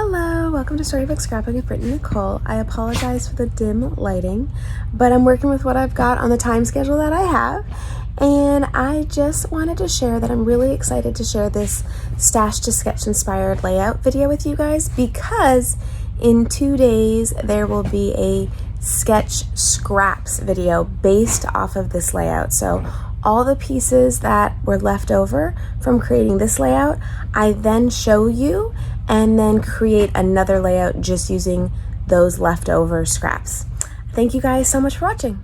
Hello, welcome to Storybook Scrapbooking with Brittany Nicole. I apologize for the dim lighting, but I'm working with what I've got on the time schedule that I have. And I just wanted to share that I'm really excited to share this Stash to Sketch inspired layout video with you guys, because in 2 days there will be a sketch scraps video based off of this layout. So all the pieces that were left over from creating this layout, I then show you and then create another layout just using those leftover scraps. Thank you guys so much for watching.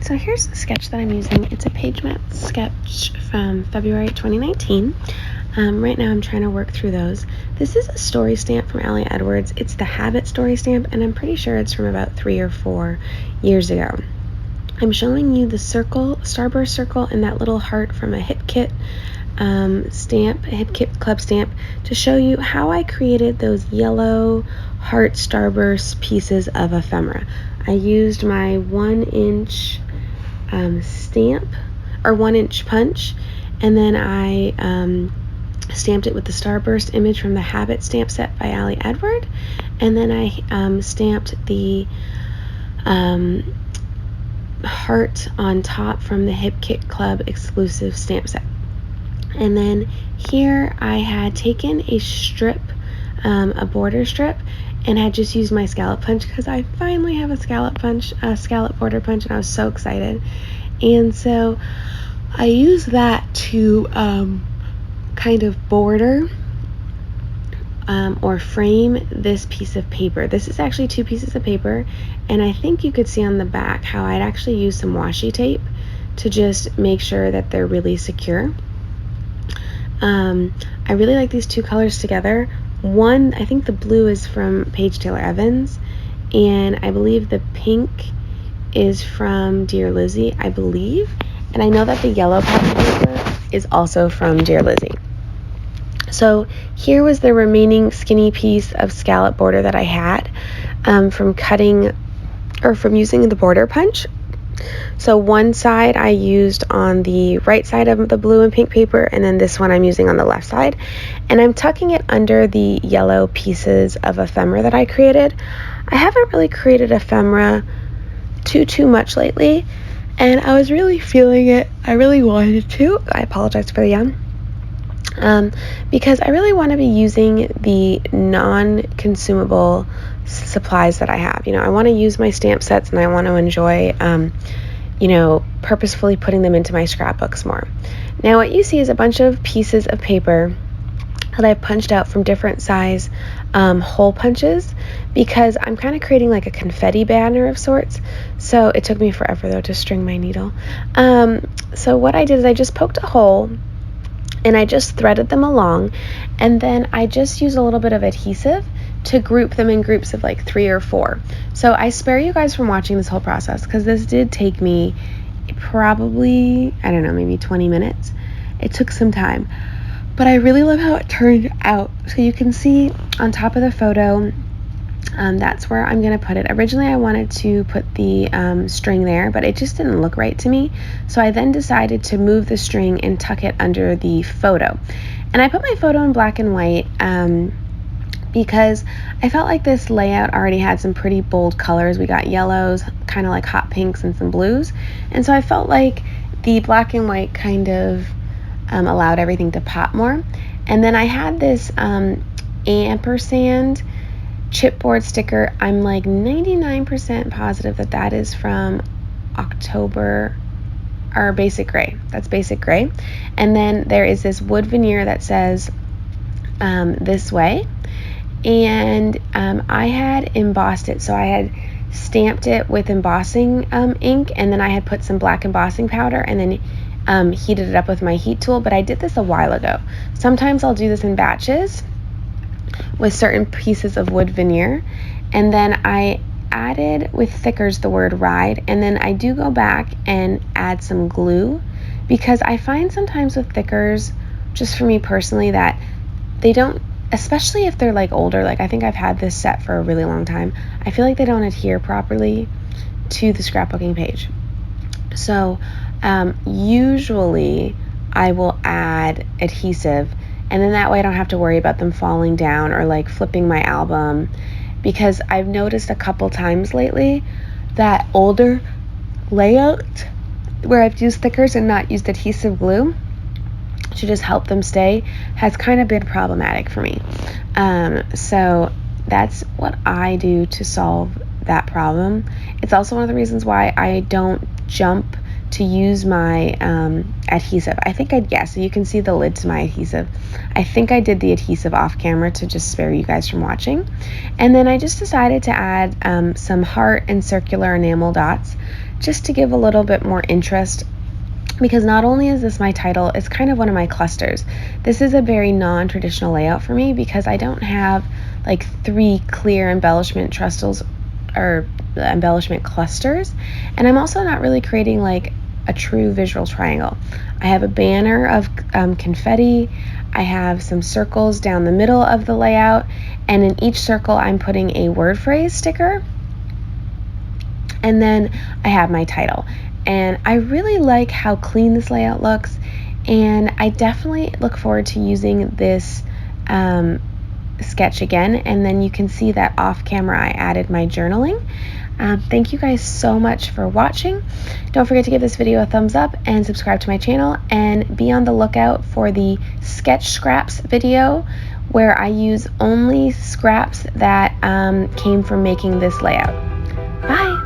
So here's the sketch that I'm using. It's a page map sketch from February 2019. Right now I'm trying to work through those. This is a story stamp from Ali Edwards. It's the Habit story stamp, and I'm pretty sure it's from about 3 or 4 years ago. I'm showing you the circle, starburst circle, and that little heart from a Hip Kit stamp, a Hip Kit Club stamp, to show you how I created those yellow heart starburst pieces of ephemera. I used my 1-inch stamp, or 1-inch punch, and then I stamped it with the starburst image from the Habit stamp set by Ali Edward, and then I stamped the heart on top from the Hip Kit Club exclusive stamp set. And then here I had taken a strip, a border strip, and had just used my scallop punch because I finally have a scallop border punch, and I was so excited. And so I used that to kind of border or frame this piece of paper. This is actually 2 pieces of paper, and I think you could see on the back how I'd actually used some washi tape to just make sure that they're really secure. I really like these 2 colors together. One, I think the blue is from Paige Taylor Evans, and I believe the pink is from Dear Lizzy, I believe. And I know that the yellow pattern paper is also from Dear Lizzy. So here was the remaining skinny piece of scallop border that I had from using the border punch. So one side I used on the right side of the blue and pink paper, and then this one I'm using on the left side. And I'm tucking it under the yellow pieces of ephemera that I created. I haven't really created ephemera too much lately, and I was really feeling it. I really wanted to. I apologize for the yawn. Because I really want to be using the non-consumable supplies that I have. I want to use my stamp sets, and I want to enjoy, purposefully putting them into my scrapbooks more. Now what you see is a bunch of pieces of paper that I punched out from different size hole punches, because I'm kind of creating like a confetti banner of sorts. So it took me forever though to string my needle. So what I did is I just poked a hole, and I just threaded them along, and then I just used a little bit of adhesive to group them in groups of like 3 or 4. So I spare you guys from watching this whole process, because this did take me probably, I don't know, maybe 20 minutes. It took some time, but I really love how it turned out. So you can see on top of the photo, that's where I'm going to put it. Originally I wanted to put the string there, but it just didn't look right to me. So I then decided to move the string and tuck it under the photo. And I put my photo in black and white because I felt like this layout already had some pretty bold colors. We got yellows, kind of like hot pinks, and some blues. And so I felt like the black and white kind of allowed everything to pop more. And then I had this ampersand chipboard sticker. I'm like 99% positive that that is from October, or Basic Gray. That's Basic Gray. And then there is this wood veneer that says This Way. And I had embossed it. So I had stamped it with embossing ink, and then I had put some black embossing powder, and then heated it up with my heat tool. But I did this a while ago. Sometimes I'll do this in batches with certain pieces of wood veneer, and then I added with thickers the word ride, and then I do go back and add some glue, because I find sometimes with thickers, just for me personally, that they don't, especially if they're like older, like I think I've had this set for a really long time, I feel like they don't adhere properly to the scrapbooking page. So usually I will add adhesive and then that way I don't have to worry about them falling down or like flipping my album, because I've noticed a couple times lately that older layout where I've used stickers and not used adhesive glue to just help them stay has kind of been problematic for me. So that's what I do to solve that problem. It's also one of the reasons why I don't jump to use my adhesive. I think so you can see the lid to my adhesive. I think I did the adhesive off camera to just spare you guys from watching. And then I just decided to add some heart and circular enamel dots just to give a little bit more interest, because not only is this my title, it's kind of one of my clusters. This is a very non-traditional layout for me because I don't have like 3 clear embellishment trestles or embellishment clusters, and I'm also not really creating like a true visual triangle. I have a banner of confetti, I have some circles down the middle of the layout, and in each circle I'm putting a word phrase sticker, and then I have my title. And I really like how clean this layout looks, and I definitely look forward to using this sketch again. And then you can see that off camera I added my journaling. Thank you guys so much for watching. Don't forget to give this video a thumbs up and subscribe to my channel, and be on the lookout for the sketch scraps video where I use only scraps that came from making this layout. Bye!